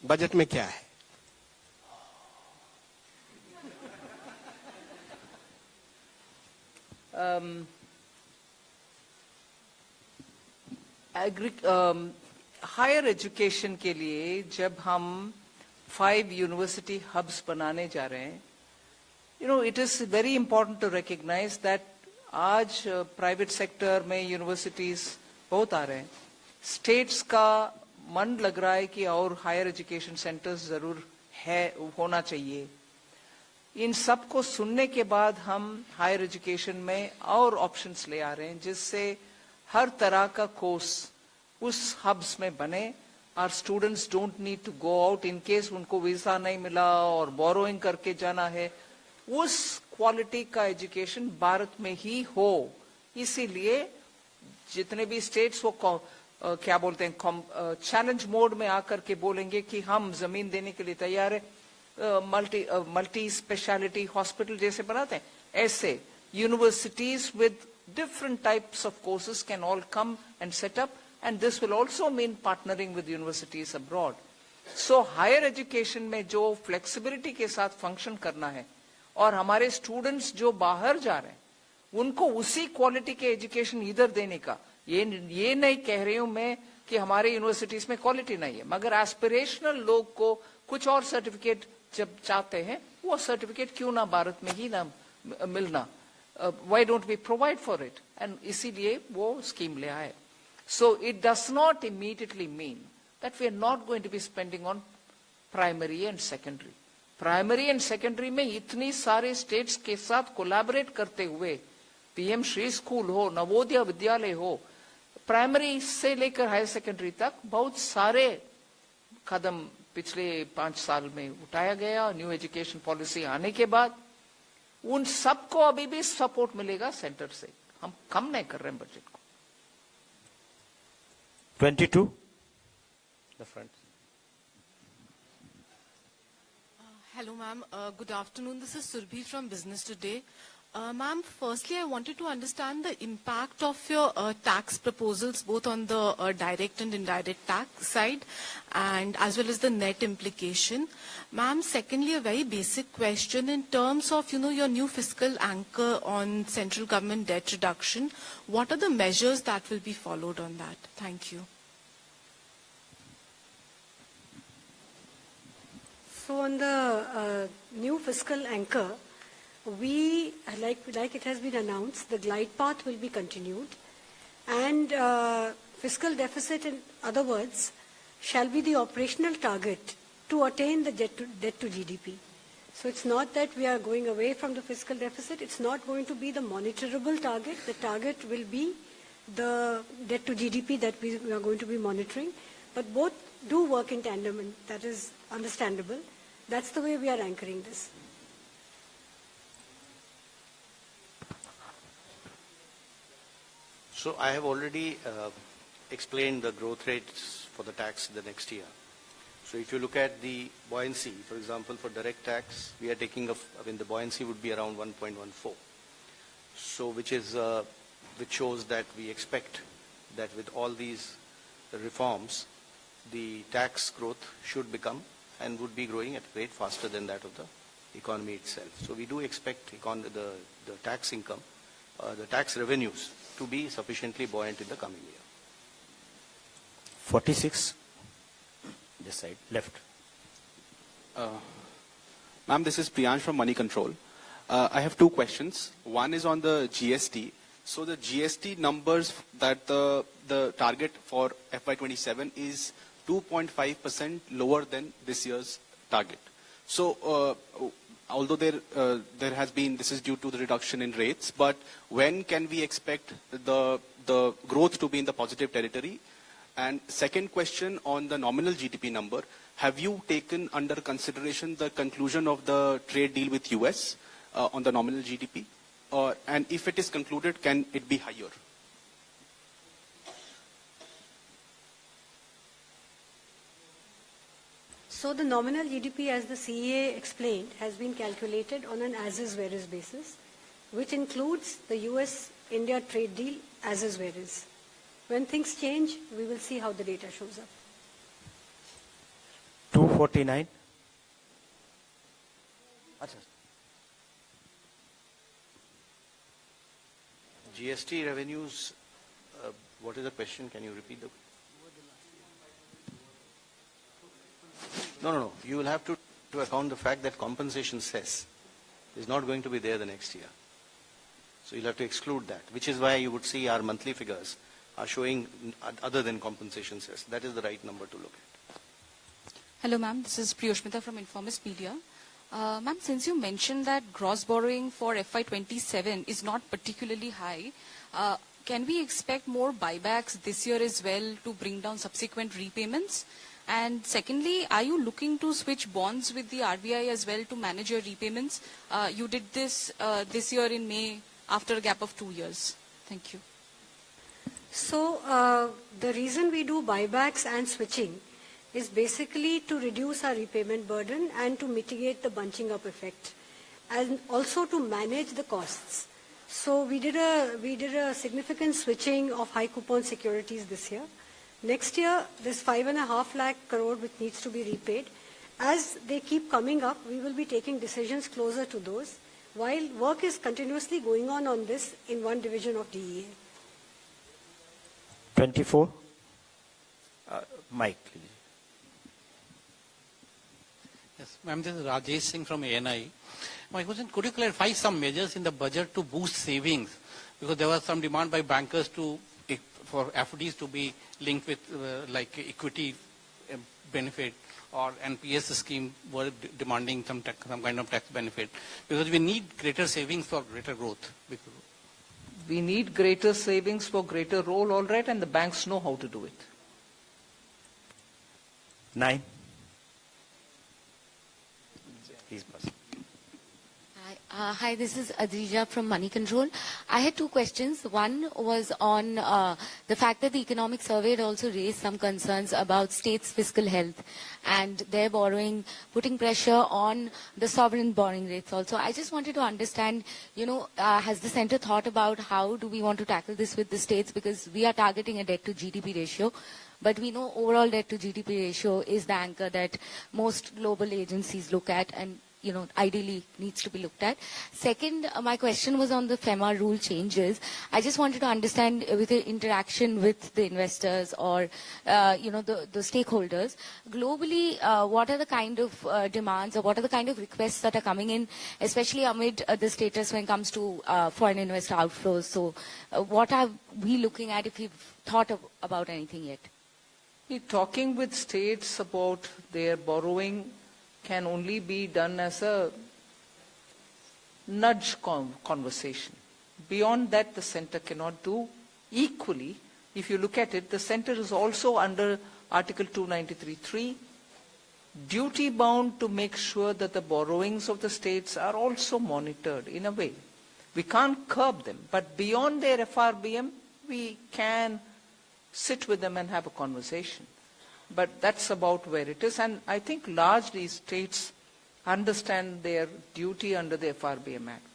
Budget में क्या है? हायर एजुकेशन के लिए जब हम 5 यूनिवर्सिटी हब्स बनाने जा रहे हैं, it is very important to recognize that आज प्राइवेट सेक्टर में यूनिवर्सिटीज बहुत आ रहे हैं, स्टेट्स का मन लग रहा है कि और हायर एजुकेशन सेंटर्स जरूर है, होना चाहिए। इन सब को सुनने के बाद हम हायर एजुकेशन में और ऑप्शंस ले आ रहे हैं, जिससे हर तरह का कोर्स उस हब्स में बने और students don't need to go out in case उनको वीजा नहीं मिला और बोरोइंग करके जाना है। उस क्वालिटी का एजुकेशन भारत में ही हो, इसीलिए जितने भी स्टेट्स वो क्या बोलते हैं, चैलेंज मोड में आकर के बोलेंगे कि हम जमीन देने के लिए तैयार है, मल्टी स्पेशलिटी हॉस्पिटल जैसे बनाते हैं, ऐसे universities with different types of courses can all come and set up, and this will also mean partnering with universities abroad. So higher education में जो flexibility के साथ function करना है और हमारे students जो बाहर जा रहे हैं उनको उसी quality के education इधर देने का, ये नहीं कह रही हूं मैं कि हमारे universities में quality नहीं है, मगर aspirational लोग को कुछ और certificate जब चाहते हैं, वो certificate क्यों ना भारत में ही ना मिलना, why don't we provide for it? And इसीलिए वो scheme ले आए. So it does not immediately mean that we are not going to be spending on primary and secondary. Primary and secondary में इतनी सारे states के साथ collaborate करते हुए, PM श्री स्कूल हो, नवोदय विद्यालय हो, प्राइमरी से लेकर हायर सेकेंडरी तक बहुत सारे कदम पिछले 5 साल में उठाया गया। न्यू एजुकेशन पॉलिसी आने के बाद उन सबको अभी भी सपोर्ट मिलेगा सेंटर से, हम कम नहीं कर रहे हैं बजट को। 22 the front. Hello ma'am, good afternoon. This is Surbhi from Business Today. Ma'am, firstly I wanted to understand the impact of your tax proposals both on the direct and indirect tax side and as well as the net implication. Ma'am, secondly, a very basic question in terms of your new fiscal anchor on central government debt reduction. What are the measures that will be followed on that? Thank you. So on the new fiscal anchor, we, like it has been announced, the glide path will be continued, and fiscal deficit, in other words, shall be the operational target to attain the debt to GDP. So it's not that we are going away from the fiscal deficit. It's not going to be the monitorable target. The target will be the debt to GDP that we are going to be monitoring. But both do work in tandem, and that is understandable. That's the way we are anchoring this. So I have already explained the growth rates for the tax the next year. So if you look at the buoyancy, for example, for direct tax, we are taking the buoyancy would be around 1.14. So which shows that we expect that with all these reforms, the tax growth should become and would be growing at a rate faster than that of the economy itself. So we do expect the tax income, the tax revenues to be sufficiently buoyant in the coming year. 46, this side, left. Ma'am, this is Priyansh from Money Control. I have 2 questions. One is on the GST. So the GST numbers that the target for FY27 is 2.5% lower than this year's target. So although there has been, this is due to the reduction in rates, but when can we expect the growth to be in the positive territory? And second question on the nominal GDP number, have you taken under consideration the conclusion of the trade deal with US on the nominal GDP? And if it is concluded, can it be higher? So the nominal GDP, as the CEA explained, has been calculated on an as-is where-is basis, which includes the US-India trade deal as-is where-is. When things change, we will see how the data shows up. 249. GST revenues, what is the question? Can you repeat the? No. You will have to account the fact that compensation cess is not going to be there the next year. So you'll have to exclude that, which is why you would see our monthly figures are showing other than compensation cess. That is the right number to look at. Hello, ma'am. This is Priyoshmita from Informist Media. Ma'am, since you mentioned that gross borrowing for FY27 is not particularly high, can we expect more buybacks this year as well to bring down subsequent repayments? And secondly, are you looking to switch bonds with the RBI as well to manage your repayments? You did this this year in May after a gap of 2 years. Thank you. So the reason we do buybacks and switching is basically to reduce our repayment burden and to mitigate the bunching up effect, and also to manage the costs. So we did a significant switching of high coupon securities this year. Next year, there's 5.5 lakh crore which needs to be repaid. As they keep coming up, we will be taking decisions closer to those, while work is continuously going on this in one division of DEA. 24. Mike, please. Yes, ma'am, this is Rajesh Singh from ANI. My question, could you clarify some measures in the budget to boost savings? Because there was some demand by bankers for FDs to be linked with like equity benefit, or NPS scheme were demanding some kind of tax benefit. Because we need greater savings for greater growth. We need greater savings for greater role, all right, and the banks know how to do it. 9. Please pass. Hi, this is Adrija from Money Control. I had two questions. One was on the fact that the economic survey had also raised some concerns about states' fiscal health and their borrowing, putting pressure on the sovereign borrowing rates also. I just wanted to understand, has the center thought about how do we want to tackle this with the states, because we are targeting a debt to GDP ratio. But we know overall debt to GDP ratio is the anchor that most global agencies look at and ideally needs to be looked at. Second, my question was on the FEMA rule changes. I just wanted to understand with the interaction with the investors or, the stakeholders, globally, what are the kind of demands or what are the kind of requests that are coming in, especially amid the status when it comes to foreign investor outflows? So what are we looking at, if we've thought about anything yet? Talking with states about their borrowing can only be done as a nudge conversation. Beyond that, the center cannot do. Equally, if you look at it, the center is also under Article 293(3), duty bound to make sure that the borrowings of the states are also monitored in a way. We can't curb them, but beyond their FRBM, we can sit with them and have a conversation. But that's about where it is. And I think largely states understand their duty under the FRBM Act.